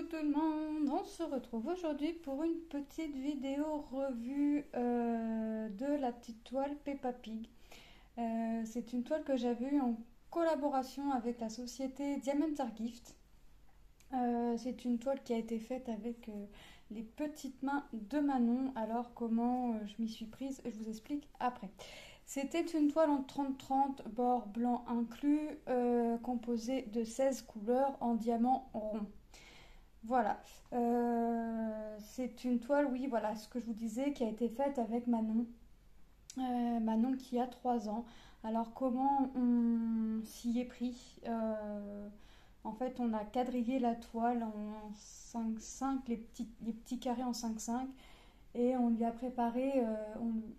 Coucou tout le monde, on se retrouve aujourd'hui pour une petite vidéo revue de la petite toile Peppa Pig. C'est une toile que j'avais eue en collaboration avec la société Diamond Art Gift. C'est une toile qui a été faite avec les petites mains de Manon. Alors comment je m'y suis prise, je vous explique après. C'était une toile en 30-30, bord blanc inclus, composée de 16 couleurs en diamant rond. Voilà, c'est une toile, oui, voilà, ce que je vous disais, qui a été faite avec Manon. Manon qui a 3 ans. Alors comment on s'y est pris En fait, on a quadrillé la toile en 5-5, les petits carrés en 5-5. Et on lui a préparé,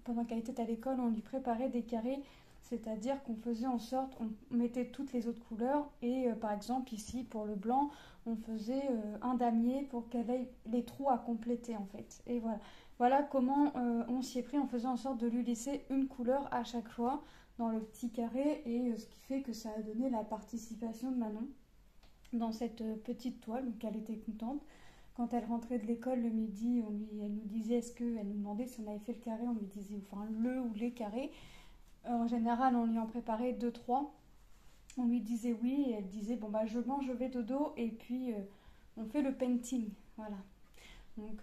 pendant qu'elle était à l'école, on lui préparait des carrés. C'est-à-dire qu'on faisait en sorte, on mettait toutes les autres couleurs. Et par exemple, ici, pour le blanc, on faisait un damier pour qu'elle ait les trous à compléter, en fait. Et voilà. Voilà comment on s'y est pris en faisant en sorte de lui laisser une couleur à chaque fois dans le petit carré. Et ce qui fait que ça a donné la participation de Manon dans cette petite toile. Donc elle était contente. Quand elle rentrait de l'école le midi, elle nous disait, elle nous demandait si on avait fait le carré, on lui disait, enfin le ou les carrés. En général, on lui en préparait 2-3. On lui disait oui et elle disait, bon bah je mange, je vais dodo et puis on fait le painting. Voilà. Donc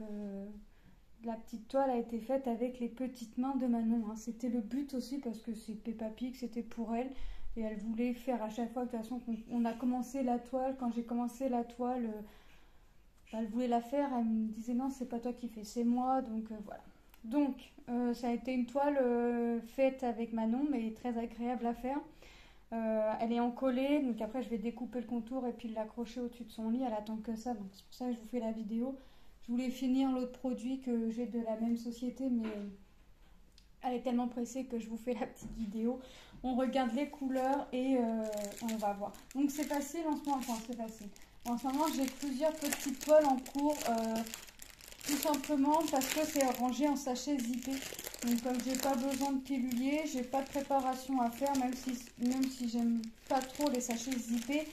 la petite toile a été faite avec les petites mains de Manon. Hein. C'était le but aussi parce que c'est Peppa Pig, c'était pour elle. Et elle voulait faire à chaque fois, de toute façon, on a commencé la toile. Quand j'ai commencé la toile, elle voulait la faire. Elle me disait non, c'est pas toi qui fais, c'est moi. Donc voilà. Donc ça a été une toile faite avec Manon, mais très agréable à faire. Elle est encollée, donc après je vais découper le contour et puis l'accrocher au-dessus de son lit. Elle attend que ça, donc c'est pour ça que je vous fais la vidéo. Je voulais finir l'autre produit que j'ai de la même société, mais elle est tellement pressée que je vous fais la petite vidéo. On regarde les couleurs et on va voir. Donc c'est facile en ce moment, enfin c'est facile. En ce moment j'ai plusieurs petites toiles en cours, tout simplement parce que c'est rangé en sachets zippés. Donc comme j'ai pas besoin de pilulier, j'ai pas de préparation à faire, même si j'aime pas trop les sachets zippés.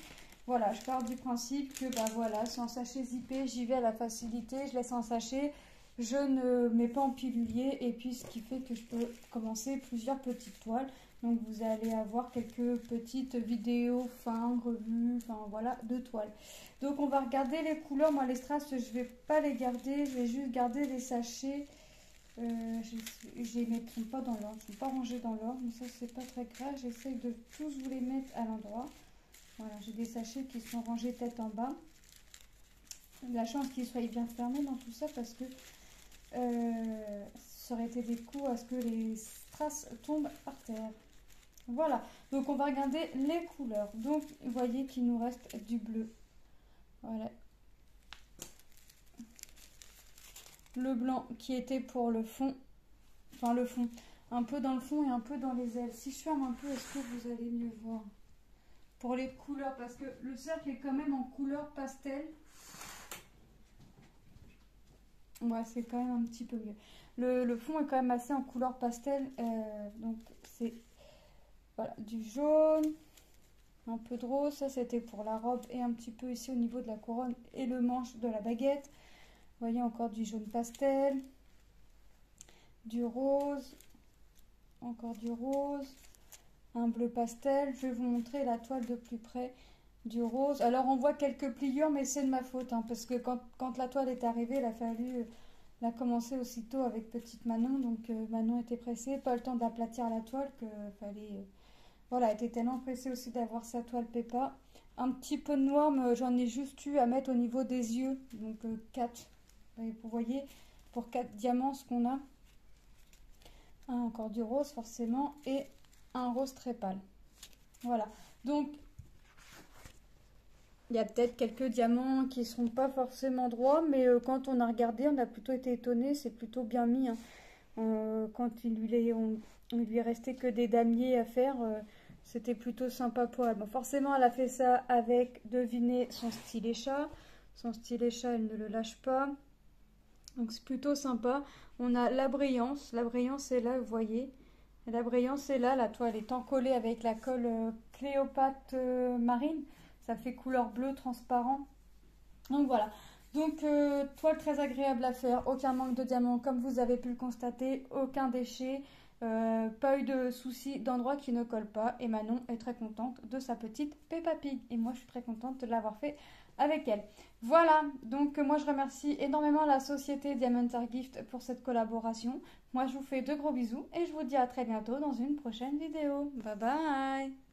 Voilà, je pars du principe que bah voilà, c'est en sachet zippé, j'y vais à la facilité, je laisse en sachet, je ne mets pas en pilulier et puis ce qui fait que je peux commencer plusieurs petites toiles. Donc vous allez avoir quelques petites vidéos, revues, voilà, de toiles. Donc on va regarder les couleurs. Moi les strass, je vais pas les garder, je vais juste garder les sachets. Je les mettrai pas dans l'ordre, ils ne sont pas rangés dans l'ordre, mais ça c'est pas très grave. J'essaye de tous vous les mettre à l'endroit. Voilà, j'ai des sachets qui sont rangés tête en bas. La chance qu'ils soient bien fermés dans tout ça parce que ça aurait été des coups à ce que les strass tombent par terre. Voilà, donc on va regarder les couleurs. Donc vous voyez qu'il nous reste du bleu. Voilà. Le blanc qui était pour le fond. Enfin le fond. Un peu dans le fond et un peu dans les ailes. Si je ferme un peu, est-ce que vous allez mieux voir? Pour les couleurs, parce que le cercle est quand même en couleur pastel. Ouais, c'est quand même un petit peu mieux. Le fond est quand même assez en couleur pastel. Donc c'est voilà, du jaune, un peu de rose. Ça c'était pour la robe et un petit peu ici au niveau de la couronne et le manche de la baguette. Vous voyez encore du jaune pastel, du rose, encore du rose, un bleu pastel. Je vais vous montrer la toile de plus près. Du rose. Alors on voit quelques pliures, mais c'est de ma faute, hein, parce que quand la toile est arrivée, il a fallu la commencer aussitôt avec petite Manon. Donc Manon était pressée, pas le temps d'aplatir la toile, que fallait... voilà, elle était tellement pressée aussi d'avoir sa toile Peppa. Un petit peu de noir, mais j'en ai juste eu à mettre au niveau des yeux. Donc 4. Vous voyez, pour 4 diamants, ce qu'on a. Encore du rose, forcément, et un rose très pâle. Voilà, donc... il y a peut-être quelques diamants qui ne sont pas forcément droits, mais quand on a regardé, on a plutôt été étonné. C'est plutôt bien mis. Hein. Quand il lui est resté que des damiers à faire, c'était plutôt sympa pour elle. Bon, forcément, elle a fait ça avec, devinez, son stylet chat. Son stylet chat, elle ne le lâche pas. Donc c'est plutôt sympa. On a la brillance. La brillance est là, vous voyez. La brillance est là. La toile est encollée avec la colle Cléopâtre marine. Ça fait couleur bleu transparent. Donc voilà. Donc, toile très agréable à faire, aucun manque de diamants comme vous avez pu le constater, aucun déchet, pas eu de soucis d'endroit qui ne colle pas. Et Manon est très contente de sa petite Peppa Pig. Et moi, je suis très contente de l'avoir fait avec elle. Voilà, donc moi je remercie énormément la société Diamond Art Gift pour cette collaboration. Moi, je vous fais de gros bisous et je vous dis à très bientôt dans une prochaine vidéo. Bye bye!